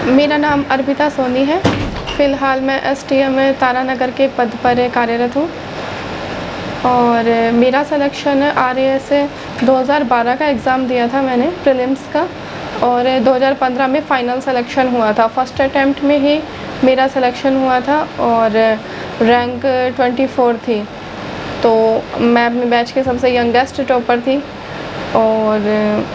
मेरा नाम अर्पिता सोनी है। फ़िलहाल मैं एसटीएम तारानगर के पद पर कार्यरत हूँ और मेरा सिलेक्शन आरएएस 2012 का एग्ज़ाम दिया था मैंने प्रीलिम्स का, और 2015 में फ़ाइनल सिलेक्शन हुआ था। फर्स्ट अटैम्प्ट में ही मेरा सिलेक्शन हुआ था और रैंक 24 थी, तो मैं अपने बैच के सबसे यंगेस्ट टॉपर थी। और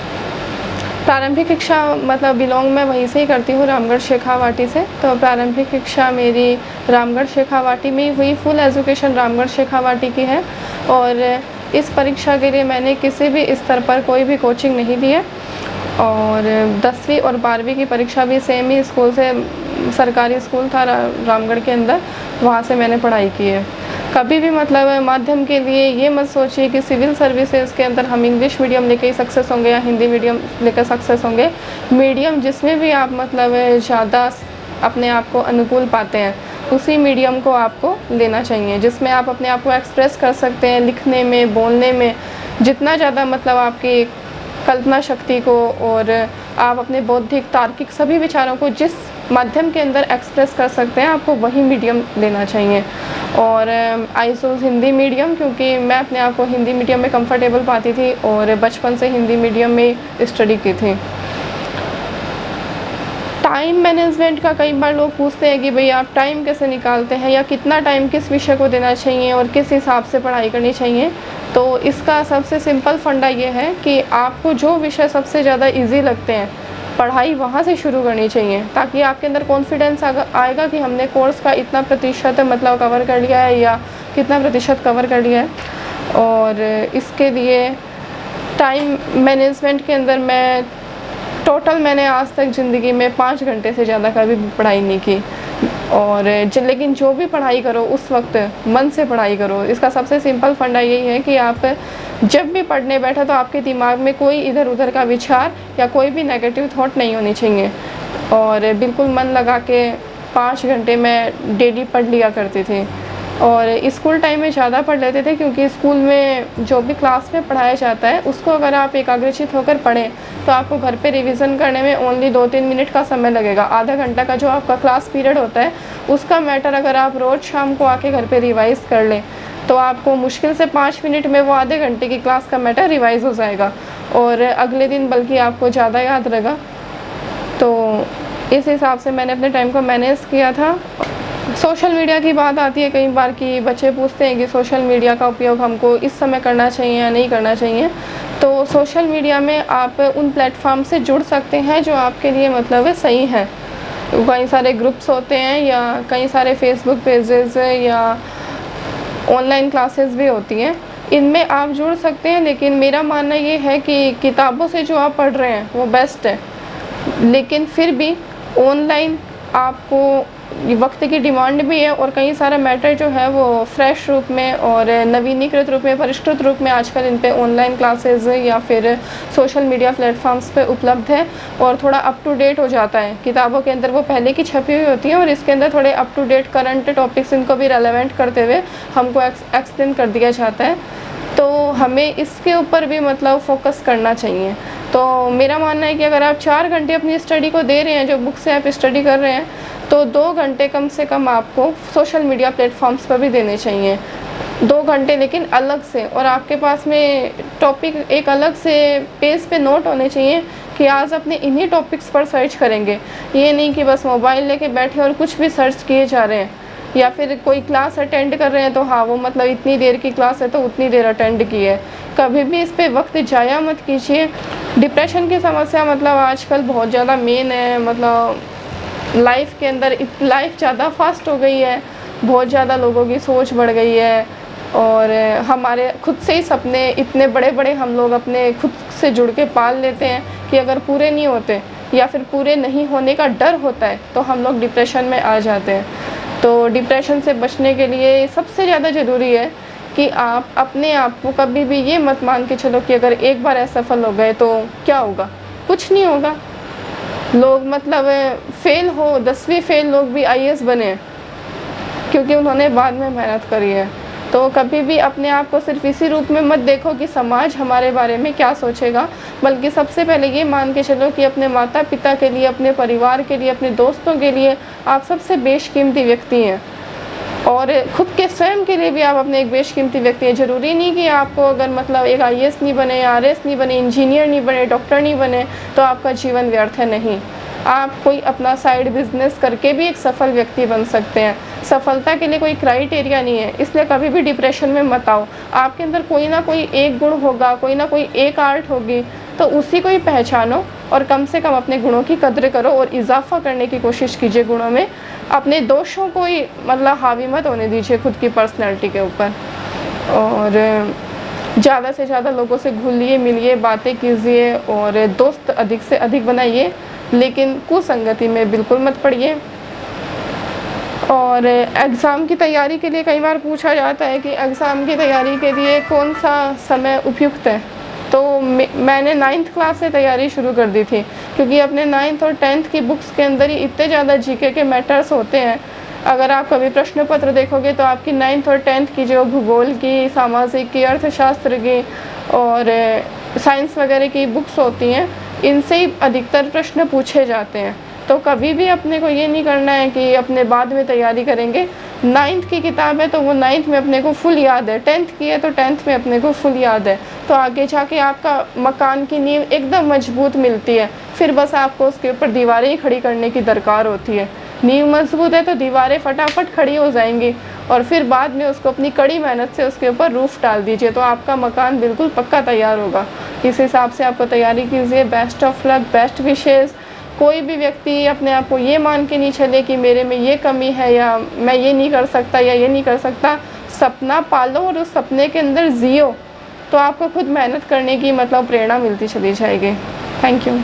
प्रारंभिक शिक्षा मतलब बिलोंग मैं वहीं से ही करती हूँ, रामगढ़ शेखावाटी से। तो प्रारंभिक शिक्षा मेरी रामगढ़ शेखावाटी में ही हुई, फुल एजुकेशन रामगढ़ शेखावाटी की है। और इस परीक्षा के लिए मैंने किसी भी स्तर पर कोई भी कोचिंग नहीं ली है। और 10वीं और 12वीं की परीक्षा भी सेम ही स्कूल से, सरकारी स्कूल था रामगढ़ के अंदर, वहाँ से मैंने पढ़ाई की है। कभी भी मतलब माध्यम के लिए ये मत सोचिए कि सिविल सर्विसेज के अंदर हम इंग्लिश मीडियम लेके ही सक्सेस होंगे या हिंदी मीडियम लेकर सक्सेस होंगे। मीडियम जिसमें भी आप मतलब ज़्यादा अपने आप को अनुकूल पाते हैं, उसी मीडियम को आपको लेना चाहिए, जिसमें आप अपने आप को एक्सप्रेस कर सकते हैं, लिखने में, बोलने में। जितना ज़्यादा मतलब आपकी कल्पना शक्ति को और आप अपने बौद्धिक, तार्किक सभी विचारों को जिस माध्यम के अंदर एक्सप्रेस कर सकते हैं, आपको वही मीडियम लेना चाहिए। और आई चूज़ हिंदी मीडियम, क्योंकि मैं अपने आप को हिंदी मीडियम में कंफर्टेबल पाती थी और बचपन से हिंदी मीडियम में स्टडी की थी। टाइम मैनेजमेंट का कई बार लोग पूछते हैं कि भाई आप टाइम कैसे निकालते हैं, या कितना टाइम किस विषय को देना चाहिए और किस हिसाब से पढ़ाई करनी चाहिए। तो इसका सबसे सिंपल फंडा ये है कि आपको जो विषय सबसे ज़्यादा इजी लगते हैं, पढ़ाई वहाँ से शुरू करनी चाहिए, ताकि आपके अंदर कॉन्फिडेंस आएगा कि हमने कोर्स का इतना प्रतिशत मतलब कवर कर लिया है या कितना प्रतिशत कवर कर लिया है। और इसके लिए टाइम मैनेजमेंट के अंदर मैंने आज तक ज़िंदगी में 5 घंटे से ज़्यादा कभी भी पढ़ाई नहीं की। और लेकिन जो भी पढ़ाई करो उस वक्त मन से पढ़ाई करो। इसका सबसे सिंपल फंडा यही है कि आप जब भी पढ़ने बैठो तो आपके दिमाग में कोई इधर उधर का विचार या कोई भी नेगेटिव थॉट नहीं होनी चाहिए। और बिल्कुल मन लगा के 5 घंटे मैं डेली पढ़ लिया करती थी। और स्कूल टाइम में ज़्यादा पढ़ लेते थे, क्योंकि स्कूल में जो भी क्लास में पढ़ाया जाता है उसको अगर आप एकाग्रचित होकर पढ़ें तो आपको घर पे रिवीजन करने में ओनली 2-3 मिनट का समय लगेगा। आधा घंटा का जो आपका क्लास पीरियड होता है उसका मैटर अगर आप रोज़ शाम को आके घर पे रिवाइज़ कर लें तो आपको मुश्किल से 5 मिनट में वो आधे घंटे की क्लास का मैटर रिवाइज़ हो जाएगा और अगले दिन बल्कि आपको ज़्यादा याद रहेगा। तो इस हिसाब से मैंने अपने टाइम को मैनेज किया था। सोशल मीडिया की बात आती है कई बार कि बच्चे पूछते हैं कि सोशल मीडिया का उपयोग हमको इस समय करना चाहिए या नहीं करना चाहिए। तो सोशल मीडिया में आप उन प्लेटफॉर्म से जुड़ सकते हैं जो आपके लिए मतलब सही है। कई सारे ग्रुप्स होते हैं या कई सारे फेसबुक पेजेस या ऑनलाइन क्लासेस भी होती हैं, इनमें आप जुड़ सकते हैं। लेकिन मेरा मानना ये है कि किताबों से जो आप पढ़ रहे हैं वो बेस्ट है, लेकिन फिर भी ऑनलाइन आपको वक्त की डिमांड भी है और कई सारा मैटर जो है वो फ्रेश रूप में और नवीनीकृत रूप में, परिष्कृत रूप में आजकल इन पे ऑनलाइन क्लासेस या फिर सोशल मीडिया प्लेटफॉर्म्स पे उपलब्ध है और थोड़ा अप टू डेट हो जाता है। किताबों के अंदर वो पहले की छपी हुई होती है और इसके अंदर थोड़े up to date current topics इनको भी रेलेवेंट करते हुए हमको एक्सप्लेन कर दिया जाता है। तो हमें इसके ऊपर भी मतलब फोकस करना चाहिए। तो मेरा मानना है कि अगर आप 4 घंटे अपनी स्टडी को दे रहे हैं, जो बुक से आप स्टडी कर रहे हैं, तो 2 घंटे कम से कम आपको सोशल मीडिया प्लेटफॉर्म्स पर भी देने चाहिए। 2 घंटे लेकिन अलग से, और आपके पास में टॉपिक एक अलग से पेज पे नोट होने चाहिए कि आज अपने इन्हीं टॉपिक्स पर सर्च करेंगे। ये नहीं कि बस मोबाइल लेके बैठे और कुछ भी सर्च किए जा रहे हैं, या फिर कोई क्लास अटेंड कर रहे हैं तो हाँ वो मतलब इतनी देर की क्लास है तो उतनी देर अटेंड की है। कभी भी इस पे वक्त ज़ाया मत कीजिए। डिप्रेशन की समस्या मतलब आजकल बहुत ज़्यादा मेन है। मतलब लाइफ के अंदर लाइफ ज़्यादा फास्ट हो गई है, बहुत ज़्यादा लोगों की सोच बढ़ गई है और हमारे खुद से ही सपने इतने बड़े बड़े हम लोग अपने खुद से जुड़ के पाल लेते हैं कि अगर पूरे नहीं होते या फिर पूरे नहीं होने का डर होता है तो हम लोग डिप्रेशन में आ जाते हैं। तो डिप्रेशन से बचने के लिए सबसे ज़्यादा ज़रूरी है कि आप अपने आप को कभी भी ये मत मान के चलो कि अगर एक बार असफल हो गए तो क्या होगा, कुछ नहीं होगा। लोग मतलब फेल हो 10वीं फेल लोग भी आईएएस बने क्योंकि उन्होंने बाद में मेहनत करी है। तो कभी भी अपने आप को सिर्फ इसी रूप में मत देखो कि समाज हमारे बारे में क्या सोचेगा, बल्कि सबसे पहले ये मान के चलो कि अपने माता पिता के लिए, अपने परिवार के लिए, अपने दोस्तों के लिए आप सबसे बेशकीमती व्यक्ति हैं। और खुद के स्वयं के लिए भी आप अपने एक बेशकीमती व्यक्ति हैं। ज़रूरी नहीं कि आपको अगर मतलब एक IAS नहीं बने, RS नहीं बने, इंजीनियर नहीं बने, डॉक्टर नहीं बने तो आपका जीवन व्यर्थ है, नहीं। आप कोई अपना साइड बिजनेस करके भी एक सफल व्यक्ति बन सकते हैं। सफलता के लिए कोई क्राइटेरिया नहीं है, इसलिए कभी भी डिप्रेशन में मत आओ। आपके अंदर कोई ना कोई एक गुण होगा, कोई ना कोई एक आर्ट होगी, तो उसी को ही पहचानो और कम से कम अपने गुणों की कद्र करो और इजाफा करने की कोशिश कीजिए गुणों में। अपने दोषों को ही मतलब हावी मत होने दीजिए खुद की पर्सनैलिटी के ऊपर। और ज़्यादा से ज़्यादा लोगों से घुलिए मिलिए, बातें कीजिए और दोस्त अधिक से अधिक बनाइए, लेकिन कुसंगति में बिल्कुल मत पड़िए। और एग्ज़ाम की तैयारी के लिए कई बार पूछा जाता है कि एग्ज़ाम की तैयारी के लिए कौन सा समय उपयुक्त है। तो मैंने 9th क्लास से तैयारी शुरू कर दी थी, क्योंकि अपने 9th और 10th की बुक्स के अंदर ही इतने ज़्यादा GK के मैटर्स होते हैं। अगर आप कभी प्रश्न पत्र देखोगे तो आपकी 9th और 10th की जो भूगोल की, सामाजिक की, अर्थशास्त्र की और साइंस वगैरह की बुक्स होती हैं, इनसे ही अधिकतर प्रश्न पूछे जाते हैं। तो कभी भी अपने को ये नहीं करना है कि अपने बाद में तैयारी करेंगे। 9th की किताब है तो वो 9th में अपने को फुल याद है, 10th की है तो 10th में अपने को फुल याद है, तो आगे जाके आपका मकान की नींव एकदम मजबूत मिलती है। फिर बस आपको उसके ऊपर दीवारें ही खड़ी करने की दरकार होती है। नींव मजबूत है तो दीवारें फटाफट खड़ी हो जाएंगी और फिर बाद में उसको अपनी कड़ी मेहनत से उसके ऊपर रूफ डाल दीजिए, तो आपका मकान बिल्कुल पक्का तैयार होगा। इस हिसाब से आपको तैयारी कीजिए। Best of luck, best wishes. कोई भी व्यक्ति अपने आप को ये मान के नहीं चले कि मेरे में ये कमी है या मैं ये नहीं कर सकता या ये नहीं कर सकता। सपना पालो और उस सपने के अंदर जियो, तो आपको खुद मेहनत करने की मतलब प्रेरणा मिलती चली जाएगी। Thank you.